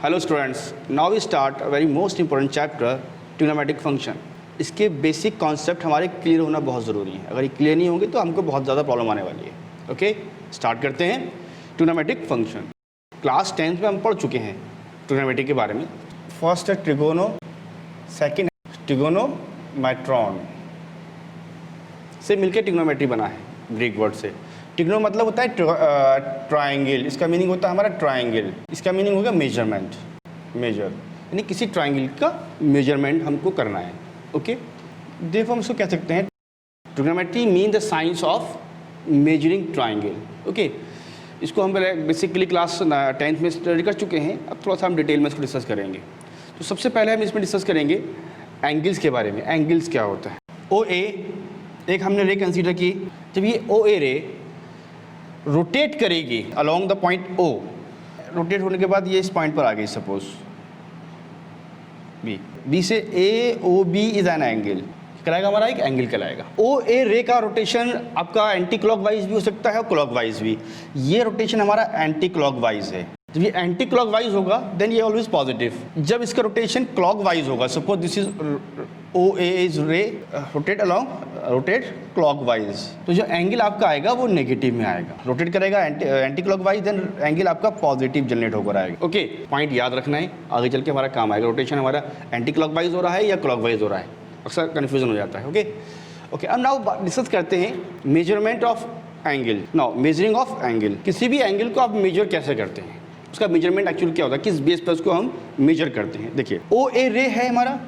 Hello students, now we start a very most important chapter trigonometric function. इसके basic concept हमारे clear होना बहुत ज़रूरी है। अगर ये क्लियर नहीं होंगे तो हमको बहुत ज़्यादा प्रॉब्लम आने वाली है। ओके, स्टार्ट करते हैं। ट्रिग्नोमेट्रिक फंक्शन क्लास 10th में हम पढ़ चुके हैं ट्रिग्नोमेट्री के बारे में। फर्स्ट है ट्रिगोनो, सेकेंड है ट्रिगोनोमेट्रॉन से मिलकर ट्रिग्नोमेट्री बना है ग्रीक वर्ड से। ट्रिग्नो मतलब होता है ट्रायंगल, इसका मीनिंग होता है हमारा ट्रायंगल, इसका मीनिंग होगा मेजरमेंट, मेजर यानी किसी ट्रायंगल का मेजरमेंट हमको करना है। ओके, देखो हम इसको कह सकते हैं trigonometry mean the science of measuring triangle. Okay, इसको हम पहले बेसिकली क्लास 10th में स्टडी कर चुके हैं। अब थोड़ा सा हम डिटेल में इसको डिस्कस करेंगे। तो सबसे पहले हम इसमें डिस्कस करेंगे एंगल्स के बारे में। एंगल्स क्या होता है? ओ ए एक हमने रे कंसीडर की। जब ये ओ ए रे रोटेट करेगी along the point O, rotate होने के बाद ये इस पॉइंट पर आ गई, सपोज बी से A O B is an angle, कहलाएगा हमारा एक एंगल कहलाएगा। ओ ए रे का रोटेशन आपका एंटी क्लॉकवाइज भी हो सकता है और क्लॉकवाइज भी। ये रोटेशन हमारा एंटी क्लॉकवाइज है। जब ये एंटी क्लॉकवाइज होगा देन ये ऑलवेज पॉजिटिव। जब इसका रोटेशन क्लॉकवाइज होगा, suppose this is O A is ray rotate along rotate clockwise, तो जो एंगल आपका आएगा वो नेगेटिव में आएगा। रोटेट करेगा एंटी क्लॉकवाइज देन एंगल आपका पॉजिटिव जनरेट होकर आएगा। ओके, पॉइंट याद रखना है, आगे चल के हमारा काम आएगा। रोटेशन हमारा एंटी क्लॉकवाइज हो रहा है या क्लॉकवाइज हो रहा है, अक्सर कन्फ्यूजन हो जाता है। ओके, अब नाउ डिस्कस करते हैं measurement of angle. Now measuring of angle, किसी भी एंगल को आप मेजर कैसे करते हैं, उसका मेजरमेंट एक्चुअली क्या होता है, किस बेस पर उसको हम मेजर करते हैं। देखिए ओ ए रे है हमारा,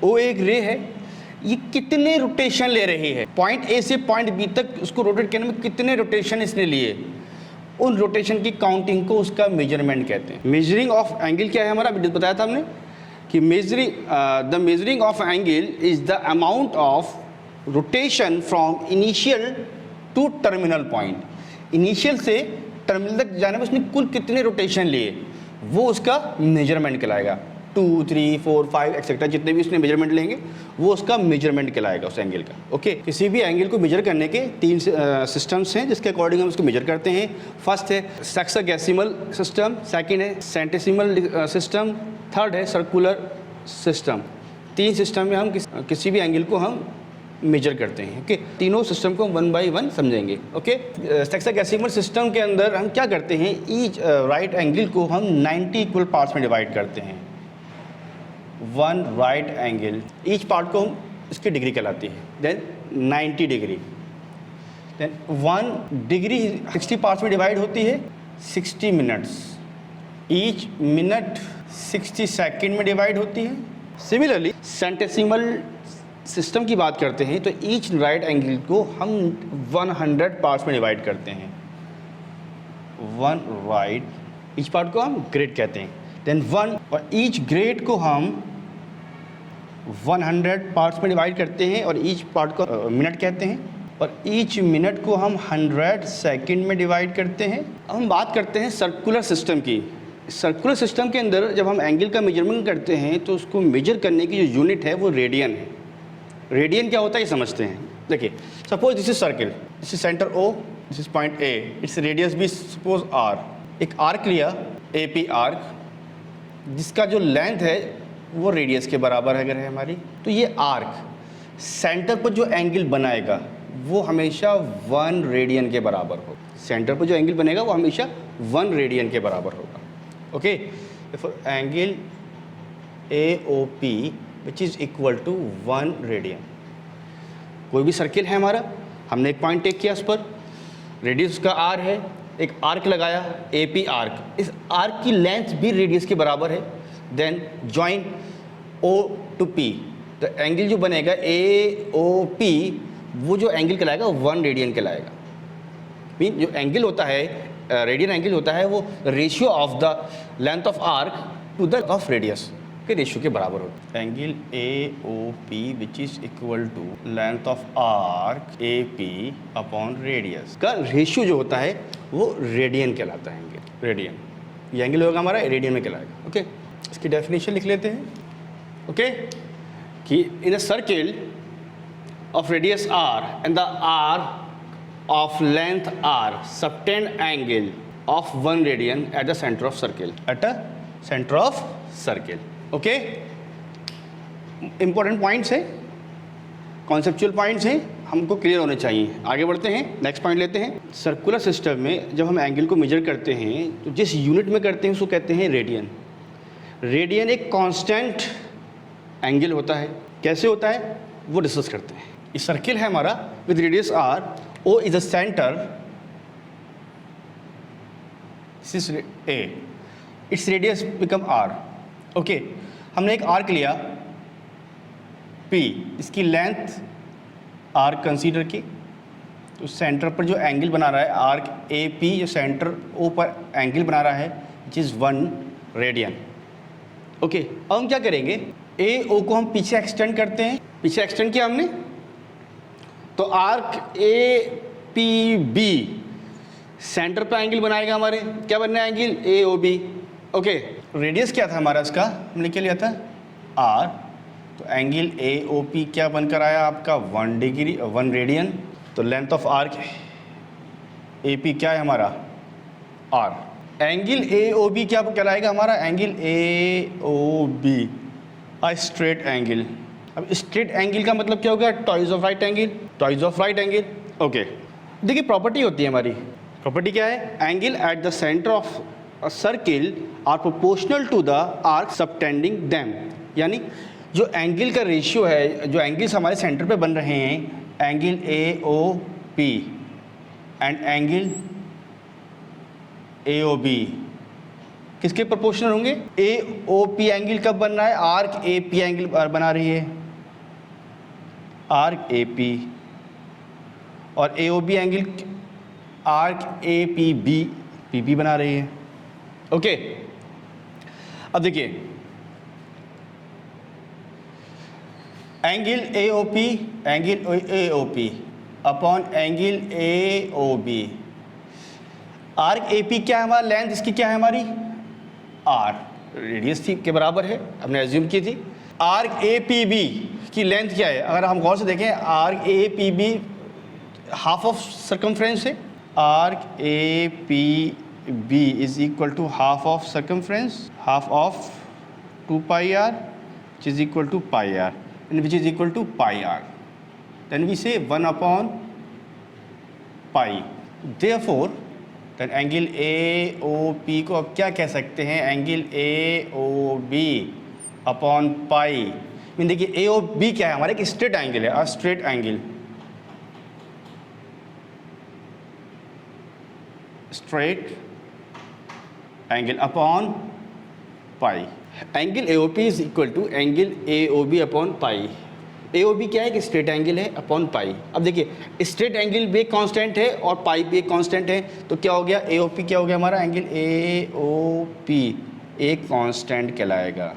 ओ एक रे है, ये कितने रोटेशन ले रही है पॉइंट ए से पॉइंट बी तक, उसको रोटेट करने में कितने रोटेशन इसने लिए, उन रोटेशन की काउंटिंग को उसका मेजरमेंट कहते हैं। मेजरिंग ऑफ एंगल क्या है हमारा, बताया था हमने कि the measuring of angle is the amount of rotation from initial to terminal point. Initial से टर्मिनल तक जाने में उसने कुल कितने रोटेशन लिए, वो उसका मेजरमेंट कहलाएगा। 2, 3, 4, 5 एक्सेट्रा जितने भी उसने मेजरमेंट लेंगे वो उसका मेजरमेंट कहलाएगा उस एंगल का। ओके, किसी भी एंगल को मेजर करने के 3 सिस्टम्स हैं जिसके अकॉर्डिंग हम उसको मेजर करते हैं। फर्स्ट है सेक्सागेसिमल सिस्टम, सेकंड है सेंटेसिमल सिस्टम, थर्ड है सर्कुलर सिस्टम। 3 सिस्टम में हम किसी भी एंगल को हम मेजर करते हैं। ओके, तीनों सिस्टम को 1 by 1 समझेंगे। ओके, सेक्सागेसिमल सिस्टम के अंदर हम क्या करते हैं, ईच राइट एंगल को हम 90 इक्वल पार्ट्स में डिवाइड करते हैं। 1 राइट एंगल, ईच पार्ट को हम इसकी डिग्री कहलाती है, then 90 degree, then 1 degree 60 parts में डिवाइड होती है 60 मिनट्स, ईच मिनट 60 सेकेंड में डिवाइड होती है। सिमिलरली सेंटेसिमल सिस्टम की बात करते हैं तो ईच राइट एंगल को हम 100 पार्ट्स में डिवाइड करते हैं। 1 राइट, ईच पार्ट को हम ग्रेड कहते हैं, देन 1 और ईच ग्रेड को हम 100 पार्ट्स में डिवाइड करते हैं और ईच पार्ट को मिनट कहते हैं, और ईच मिनट को हम 100 सेकंड में डिवाइड करते हैं। अब हम बात करते हैं सर्कुलर सिस्टम की। सर्कुलर सिस्टम के अंदर जब हम एंगल का मेजरमेंट करते हैं तो उसको मेजर करने की जो यूनिट है वो रेडियन है। रेडियन क्या होता है ये समझते हैं। देखिए suppose this is circle, this is centre O, this is point A, it's radius भी सपोज आर। एक आर्क लिया ए पी आर्क, जिसका जो लेंथ है वो रेडियस के बराबर अगर है हमारी, तो ये आर्क सेंटर पर जो एंगल बनाएगा वो हमेशा 1 रेडियन के बराबर होगा। सेंटर पर जो एंगल बनेगा वो हमेशा 1 रेडियन के बराबर होगा। Okay, angle A O P which is equal to 1 radian. कोई भी सर्किल है हमारा, हमने एक पॉइंट टेक किया, उस पर रेडियस का आर है, एक आर्क लगाया ए पी आर्क, इस आर्क की लेंथ भी रेडियस के बराबर है, then join O to P, तो एंगल जो बनेगा ए ओ पी वो जो एंगल कहलाएगा 1 रेडियन कहलाएगा। मीन जो एंगल होता है रेडियन एंगल होता है वो ratio of the length of arc to the of radius के रेशियो के बराबर होता है। Angle A O P which is equal to length of arc A P upon radius का रेशियो जो होता है वो रेडियन कहलाता है। एंगल रेडियन, ये एंगल होगा हमारा रेडियन में कहलाएगा। ओके, इसकी डेफिनेशन लिख लेते हैं। ओके, कि in a circle of radius r and the arc of length r subtend angle of 1 radian at the center of circle, at a centre of circle. Okay, important points है, conceptual points हैं, हमको clear होने चाहिए। आगे बढ़ते हैं, next point लेते हैं। सर्कुलर सिस्टम में जब हम एंगल को मेजर करते हैं तो जिस यूनिट में करते हैं उसको कहते हैं रेडियन। रेडियन एक कांस्टेंट एंगल होता है। कैसे होता है वो डिस्कस करते हैं। ये सर्किल है हमारा with radius r, O is a centre, this is A, its radius become r। Okay, हमने एक आर्क लिया P, इसकी लेंथ r कंसीडर की, तो सेंटर पर जो एंगल बना रहा है आर्क AP, जो सेंटर O पर एंगल बना रहा है विच इज़ 1 रेडियन। ओके, अब हम क्या करेंगे, AO को हम पीछे एक्सटेंड करते हैं। पीछे एक्सटेंड किया हमने तो आर्क APB सेंटर पर एंगल बनाएगा हमारे, क्या बनना है एंगल AOB। ओके, रेडियस क्या था हमारा इसका, हमने क्या लिया था R, तो एंगल AOP क्या बनकर आया आपका 1 डिग्री 1 रेडियन। तो लेंथ ऑफ आर्क AP क्या है हमारा R। एंगल AOB क्या कहलाएगा हमारा, angle AOB a straight angle. अब स्ट्रेट एंगल का मतलब क्या हो गया, twice of right angle, twice of right angle. Okay, देखिए प्रॉपर्टी होती है हमारी, प्रॉपर्टी क्या है, angle at the centre of a circle are proportional to the arc subtending them. यानी जो एंगल का रेशियो है, जो एंगल्स हमारे सेंटर पे बन रहे हैं, angle AOP and angle AOB किसके प्रोपोर्शनल होंगे, AOP एंगल कब बन रहा है, आर्क AP एंगल बना रही है, आर्क AP, और AOB एंगल आर्क PB बना रही है। ओके, अब देखिए angle AOP upon angle AOB, arc AP क्या है हमारा, लेंथ इसकी क्या है हमारी R, रेडियस थी के बराबर है, हमने एज्यूम की थी। आर्क APB की लेंथ क्या है, अगर हम गौर से देखें arc APB half of circumference है, arc APB is equal to half of circumference, half of 2 pi r which is equal to pi r and which is equal to pi r, then we say 1 upon pi, therefore then angle AOP को अब क्या कह सकते हैं, angle AOB upon pi. Mean देखिए AOB क्या है हमारा, एक स्ट्रेट एंगल है, straight angle, straight angle upon pi. Angle AOP is equal to angle AOB upon pi. AOB क्या है कि स्ट्रेट एंगल है अपॉन पाई। अब देखिए स्ट्रेट एंगल भी एक कांस्टेंट है और पाई भी एक कांस्टेंट है, तो क्या हो गया AOP क्या हो गया हमारा, एंगल AOP एक कांस्टेंट कहलाएगा।